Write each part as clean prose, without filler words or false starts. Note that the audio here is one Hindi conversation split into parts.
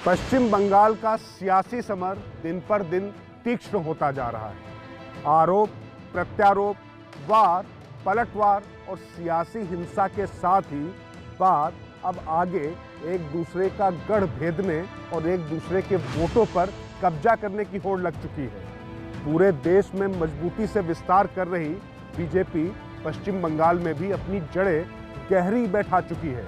पश्चिम बंगाल का सियासी समर दिन पर दिन तीक्ष्ण होता जा रहा है। आरोप, प्रत्यारोप, वार, पलटवार और सियासी हिंसा के साथ ही बात अब आगे एक दूसरे का गढ़ भेदने और एक दूसरे के वोटों पर कब्जा करने की होड़ लग चुकी है। पूरे देश में मजबूती से विस्तार कर रही बीजेपी पश्चिम बंगाल में भी अपनी जड़ें गहरी बैठा चुकी है,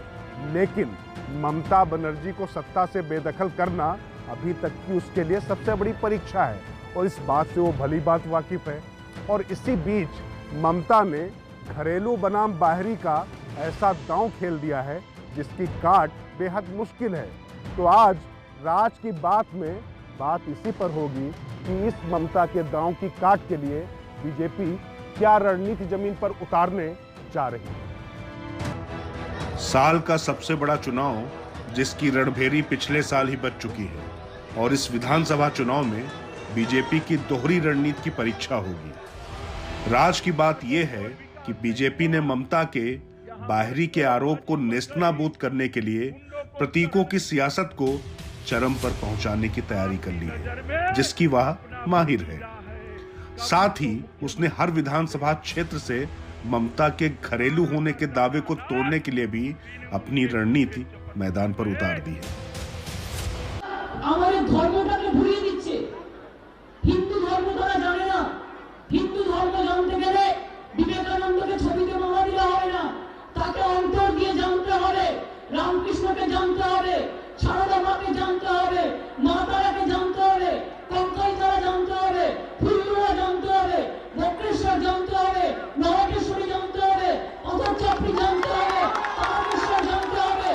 लेकिन ममता बनर्जी को सत्ता से बेदखल करना अभी तक की उसके लिए सबसे बड़ी परीक्षा है और इस बात से वो भली बात वाकिफ है। और इसी बीच ममता ने घरेलू बनाम बाहरी का ऐसा दांव खेल दिया है जिसकी काट बेहद मुश्किल है। तो आज राज की बात में बात इसी पर होगी कि इस ममता के दांव की काट के लिए बीजेपी क्या रणनीति जमीन पर उतारने जा रही है। साल का सबसे बड़ा चुनाव जिसकी रणभेरी पिछले साल ही बच चुकी है और इस विधानसभा चुनाव में बीजेपी की दोहरी रणनीति की परीक्षा होगी। राज की बात यह है कि बीजेपी ने ममता के बाहरी के आरोप को नेस्तनाबूद करने के लिए प्रतीकों की सियासत को चरम पर पहुंचाने की तैयारी कर ली है, जिसकी वह माहिर है। साथ ही उसने हर विधानसभा क्षेत्र से ममता के घरेलू होने के दावे को तोड़ने के लिए भी अपनी रणनीति मैदान पर उतार दी है। हमारे धर्मটাকে ভুলিয়ে দিচ্ছে। হিন্দু ধর্ম তারা জানে না। হিন্দু ধর্ম জানতে গেলে বিবেকানন্দকে ছবিতে মালা দিলে হবে না, তাকে অন্তর দিয়ে জানতে হবে, রামকৃষ্ণকে জানতে হবে, সারদা মাকে জানতে হবে, মা তারাকে জানতে হবে, কঙ্কাল তারা জানতে হবে, ফুলগুলা জানতে হবে, বক্রেশ্বর জানতে হবে, নরকেশ্বরী জানতে হবে, অধরচাপড়ি জানতে হবে, তারকেশ্বর জানতে হবে,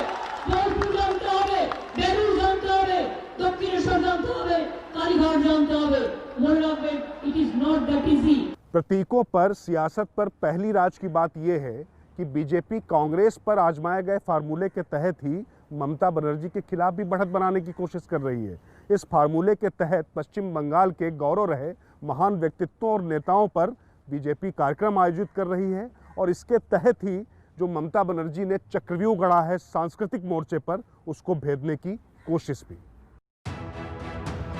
জয়পুর জানতে হবে, বেলুড় জানতে হবে, দক্ষিণেশ্বর জানতে হবে, কালীঘাট জানতে হবে। মনে রাখবেন, it is not that easy. प्रतीकों पर, सियासत पर पहली राज की बात यह है कि बीजेपी कांग्रेस पर आजमाए गए फार्मूले के तहत ही ममता बनर्जी के खिलाफ भी बढ़त बनाने की कोशिश कर रही है। इस फार्मूले के तहत पश्चिम बंगाल के गौरव रहे महान व्यक्तित्वों और नेताओं पर बीजेपी कार्यक्रम आयोजित कर रही है और इसके तहत ही जो ममता बनर्जी ने चक्रव्यूह गढ़ा है सांस्कृतिक मोर्चे पर, उसको भेदने की कोशिश भी।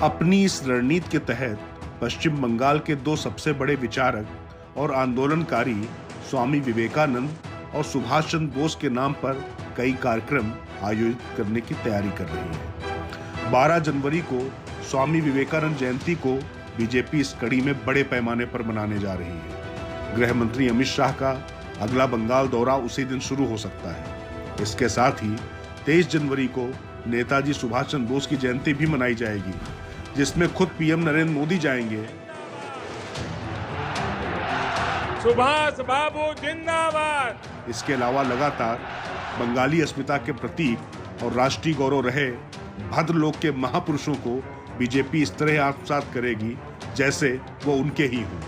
अपनी इस रणनीति के तहत पश्चिम बंगाल के दो सबसे बड़े विचारक और आंदोलनकारी स्वामी विवेकानंद और सुभाष चंद्र बोस के नाम पर कई कार्यक्रम आयोजित करने की तैयारी कर रही है। 12 जनवरी को स्वामी विवेकानंद जयंती को बीजेपी इस कड़ी में बड़े पैमाने पर मनाने जा रही है। गृह मंत्री अमित शाह का अगला बंगाल दौरा उसी दिन शुरू हो सकता है। इसके साथ ही 23 जनवरी को नेताजी सुभाष चंद्र बोस की जयंती भी मनाई जाएगी, जिसमें खुद पीएम नरेंद्र मोदी जाएंगे। सुभाष बाबू जिंदाबाद। इसके अलावा लगातार बंगाली अस्मिता के प्रतीक और राष्ट्रीय गौरव रहे भद्रलोक के महापुरुषों को बीजेपी इस तरह आत्मसात करेगी जैसे वो उनके ही हों।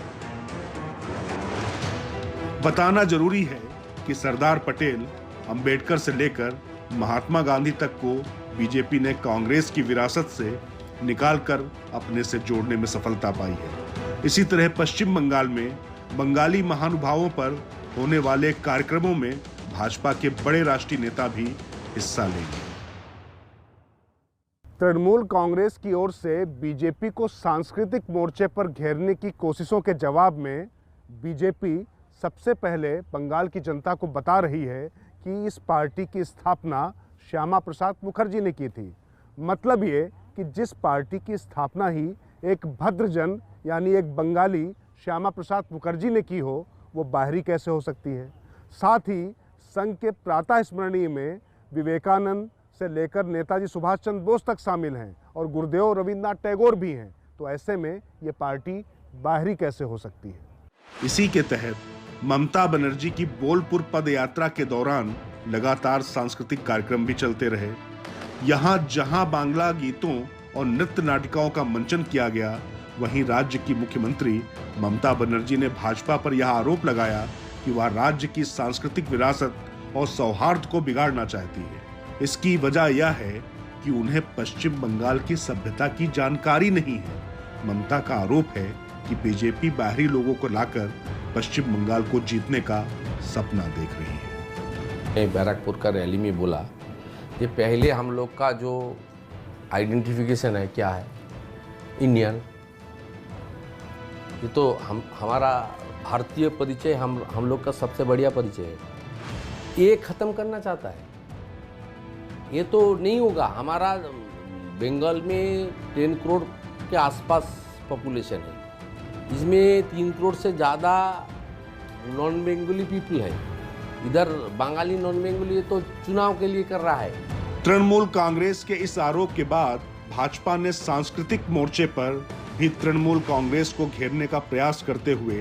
बताना जरूरी है कि सरदार पटेल, अंबेडकर से लेकर महात्मा गांधी तक को बीजेपी ने कांग्रेस की विरासत से निकालकर अपने से जोड़ने में सफलता पाई है। इसी तरह पश्चिम बंगाल में बंगाली महानुभावों पर होने वाले कार्यक्रमों में भाजपा के बड़े राष्ट्रीय नेता भी हिस्सा लेंगे। तृणमूल कांग्रेस की ओर से बीजेपी को सांस्कृतिक मोर्चे पर घेरने की कोशिशों के जवाब में बीजेपी सबसे पहले बंगाल की जनता को बता रही है कि इस पार्टी की स्थापना श्यामा प्रसाद मुखर्जी ने की थी। मतलब ये कि जिस पार्टी की स्थापना ही एक भद्रजन यानी एक बंगाली श्यामा प्रसाद मुखर्जी ने की हो, वो बाहरी कैसे हो सकती है। साथ ही संघ के प्रातः स्मरणीय में विवेकानंद से लेकर नेताजी सुभाष चंद्र बोस तक शामिल हैं और गुरुदेव रविंद्रनाथ टैगोर भी हैं, तो ऐसे में ये पार्टी बाहरी कैसे हो सकती है। इसी के तहत ममता बनर्जी की बोलपुर पद यात्रा के दौरान लगातार सांस्कृतिक कार्यक्रम भी चलते रहे। यहाँ जहां बांग्ला गीतों और नृत्य नाटिकाओं का मंचन किया गया, वहीं राज्य की मुख्यमंत्री ममता बनर्जी ने भाजपा पर यह आरोप लगाया कि वह राज्य की सांस्कृतिक विरासत और सौहार्द को बिगाड़ना चाहती है। इसकी वजह यह है कि उन्हें पश्चिम बंगाल की सभ्यता की जानकारी नहीं है। ममता का आरोप है कि बीजेपी बाहरी लोगों को लाकर पश्चिम बंगाल को जीतने का सपना देख रही है। बैरकपुर का रैली में बोला कि पहले हम लोग का जो आइडेंटिफिकेशन है, क्या है इंडियन, ये तो हमारा भारतीय परिचय हम लोग का सबसे बढ़िया परिचय है, ये ख़त्म करना चाहता है। ये तो नहीं होगा। हमारा बंगाल में 10 करोड़ के आसपास पॉपुलेशन है, इसमें 3 करोड़ से ज़्यादा नॉन बेंगोली पीपल है। इधर बंगाली नॉन बेंगोली तो चुनाव के लिए कर रहा है। तृणमूल कांग्रेस के इस आरोप के बाद भाजपा ने सांस्कृतिक मोर्चे पर भी तृणमूल कांग्रेस को घेरने का प्रयास करते हुए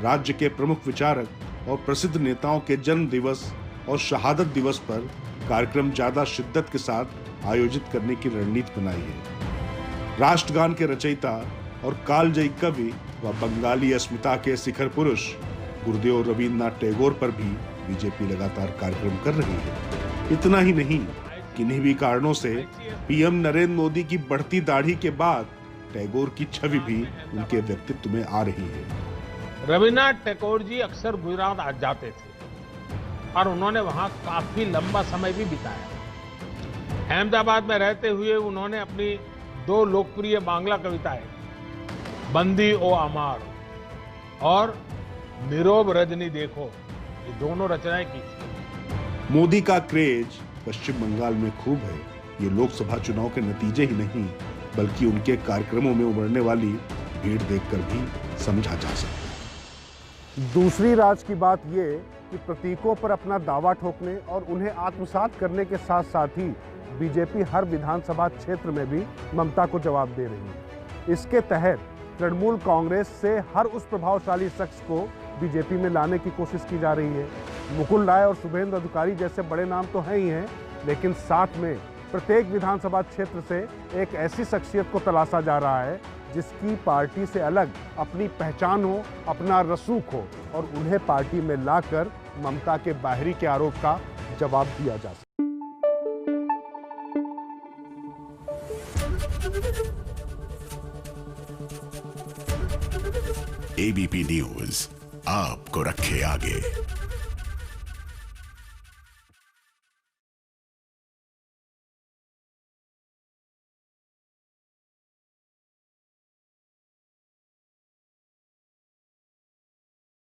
राज्य के प्रमुख विचारक और प्रसिद्ध नेताओं के जन्म दिवस और शहादत दिवस पर कार्यक्रम ज्यादा शिद्दत के साथ आयोजित करने की रणनीति बनाई है। राष्ट्रगान के रचयिता और कालजयी कवि व बंगाली अस्मिता के शिखर पुरुष गुरुदेव रविन्द्रनाथ टैगोर पर भी बीजेपी लगातार कार्यक्रम कर रही है। इतना ही नहीं, किन्हीं भी कारणों से पीएम नरेंद्र मोदी की बढ़ती दाढ़ी के बाद टैगोर की छवि भी उनके व्यक्तित्व में आ रही है। रविन्द्रनाथ टैगोर जी अक्सर गुजरात आ जाते थे और उन्होंने वहां काफी लंबा समय भी बिताया। अहमदाबाद में रहते हुए उन्होंने अपनी 2 लोकप्रिय बांग्ला कविताएं बंदी ओ अमार और नीरोब रजनी देखो, ये दोनों रचनाएं की थी। मोदी का क्रेज पश्चिम बंगाल में खूब है। ये लोकसभा चुनाव के नतीजे ही नहीं बल्कि उनके कार्यक्रमों में उमड़ने वाली भीड़ देखकर भी समझा जा सकता है। दूसरी राज की बात ये कि प्रतीकों पर अपना दावा ठोकने और उन्हें आत्मसात करने के साथ साथ ही बीजेपी हर विधानसभा क्षेत्र में भी ममता को जवाब दे रही है। इसके तहत तृणमूल कांग्रेस से हर उस प्रभावशाली शख्स को बीजेपी में लाने की कोशिश की जा रही है। मुकुल राय और शुभेंद्र अधिकारी जैसे बड़े नाम तो हैं ही हैं, लेकिन साथ में प्रत्येक विधानसभा क्षेत्र से एक ऐसी शख्सियत को तलाशा जा रहा है जिसकी पार्टी से अलग अपनी पहचान हो, अपना रसूख हो और उन्हें पार्टी में लाकर ममता के बाहरी के आरोप का जवाब दिया जा सके। एबीपी न्यूज आपको रखे आगे।